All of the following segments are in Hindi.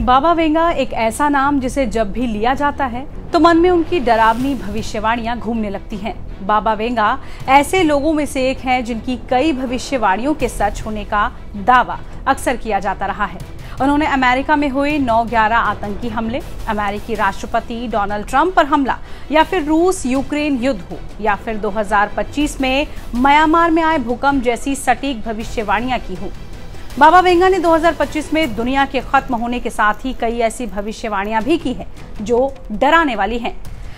बाबा वेंगा एक ऐसा नाम जिसे जब भी लिया जाता है तो मन में उनकी डरावनी भविष्यवाणियां घूमने लगती हैं। बाबा वेंगा ऐसे लोगों में से एक हैं जिनकी कई भविष्यवाणियों के सच होने का दावा अक्सर किया जाता रहा है। उन्होंने अमेरिका में हुए 9/11 आतंकी हमले, अमेरिकी राष्ट्रपति डोनाल्ड ट्रंप पर हमला, या फिर रूस यूक्रेन युद्ध हो, या फिर 2025 में म्यांमार में आए भूकंप जैसी सटीक भविष्यवाणियां की हो। बाबा वेंगा ने 2025 में दुनिया के खत्म होने के साथ ही कई ऐसी भविष्यवाणियां भी की है जो डराने वाली हैं।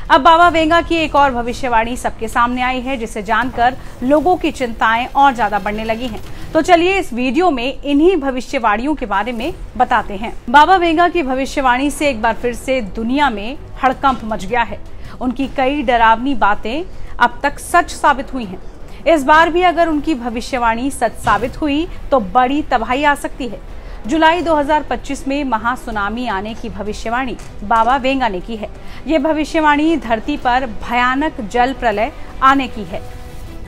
अब बाबा वेंगा की एक और भविष्यवाणी सबके सामने आई है, जिसे जानकर लोगों की चिंताएं और ज्यादा बढ़ने लगी हैं। तो चलिए इस वीडियो में इन्हीं भविष्यवाणियों के बारे में बताते हैं। बाबा वेंगा की भविष्यवाणी से एक बार फिर से दुनिया में हड़कंप मच गया है। उनकी कई डरावनी बातें अब तक सच साबित हुई हैं। इस बार भी अगर उनकी भविष्यवाणी सच साबित हुई तो बड़ी तबाही आ सकती है। जुलाई 2025 में महासुनामी आने की भविष्यवाणी बाबा वेंगा ने की है। ये भविष्यवाणी धरती पर भयानक जल प्रलय आने की है,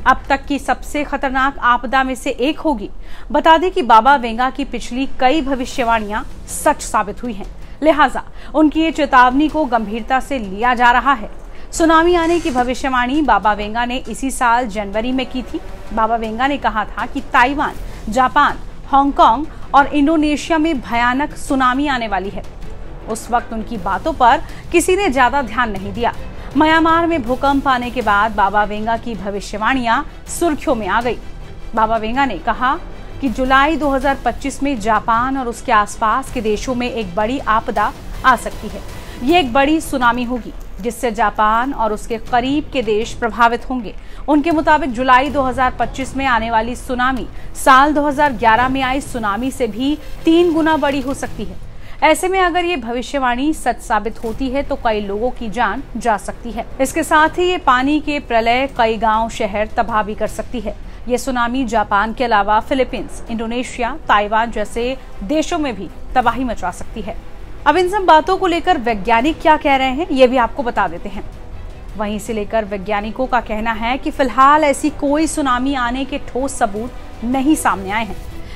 अब तक की सबसे खतरनाक आपदा में से एक होगी। बता दें कि बाबा वेंगा की पिछली कई भविष्यवाणियां सच साबित हुई हैं, लिहाजा उनकी ये चेतावनी को गंभीरता से लिया जा रहा है। सुनामी आने की भविष्यवाणी बाबा वेंगा ने इसी साल जनवरी में की थी। बाबा वेंगा ने कहा था कि ताइवान, जापान, हांगकांग और इंडोनेशिया में भयानक सुनामी आने वाली है। उस वक्त उनकी बातों पर किसी ने ज्यादा ध्यान नहीं दिया। म्यांमार में भूकंप आने के बाद बाबा वेंगा की भविष्यवाणियां सुर्खियों में आ गई। बाबा वेंगा ने कहा कि जुलाई 2025 में जापान और उसके आसपास के देशों में एक बड़ी आपदा आ सकती है। ये एक बड़ी सुनामी होगी जिससे जापान और उसके करीब के देश प्रभावित होंगे। उनके मुताबिक जुलाई 2025 में आने वाली सुनामी साल 2011 में आई सुनामी से भी 3 गुना बड़ी हो सकती है। ऐसे में अगर ये भविष्यवाणी सच साबित होती है तो कई लोगों की जान जा सकती है। इसके साथ ही ये पानी के प्रलय कई गांव शहर तबाह भी कर सकती है। ये सुनामी जापान के अलावा फिलीपींस, इंडोनेशिया, ताइवान जैसे देशों में भी तबाही मचा सकती है। अब इन सब बातों को लेकर वैज्ञानिक क्या कह रहे हैं ये भी आपको बता देते हैं। वहीं से लेकर वैज्ञानिकों का कहना है कि फिलहाल ऐसी कोई सुनामी आने के ठोस सबूत नहीं सामने आए हैं,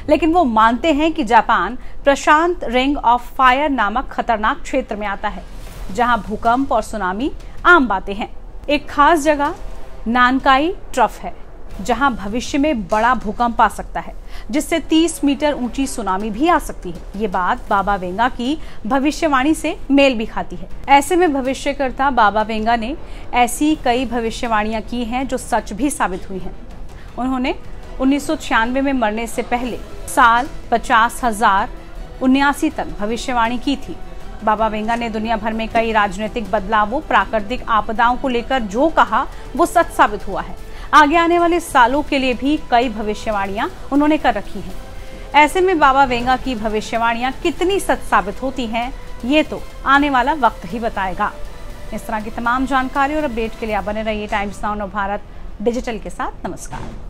लेकिन वो मानते हैं कि Japan Prashant ring of fire नामक खतरनाक क्षेत्र में आता है, जहां भूकंप और सुनामी आम बातें हैं। एक खास जगह नानकाई ट्रफ है, जहां भविष्य में बड़ा भूकंप आ सकता है, जिससे 30 मीटर ऊंची सुनामी भी आ सकती है। ये बात बाबा वेंगा की भविष्यवाणी से मेल भी खाती है। ऐसे में भविष्यकर्ता बाबा वेंगा ने ऐसी कई भविष्यवाणियां की हैं जो सच भी साबित हुई हैं। उन्होंने 1996 में मरने से पहले साल 50,079 तक भविष्यवाणी की थी। बाबा वेंगा ने दुनिया भर में कई राजनीतिक बदलावों, प्राकृतिक आपदाओं को लेकर जो कहा वो सच साबित हुआ है। आगे आने वाले सालों के लिए भी कई भविष्यवाणियां उन्होंने कर रखी हैं। ऐसे में बाबा वेंगा की भविष्यवाणियां कितनी सच साबित होती हैं ये तो आने वाला वक्त ही बताएगा। इस तरह की तमाम जानकारी और अपडेट के लिए आप बने रहिए टाइम्स नाउ भारत डिजिटल के साथ। नमस्कार।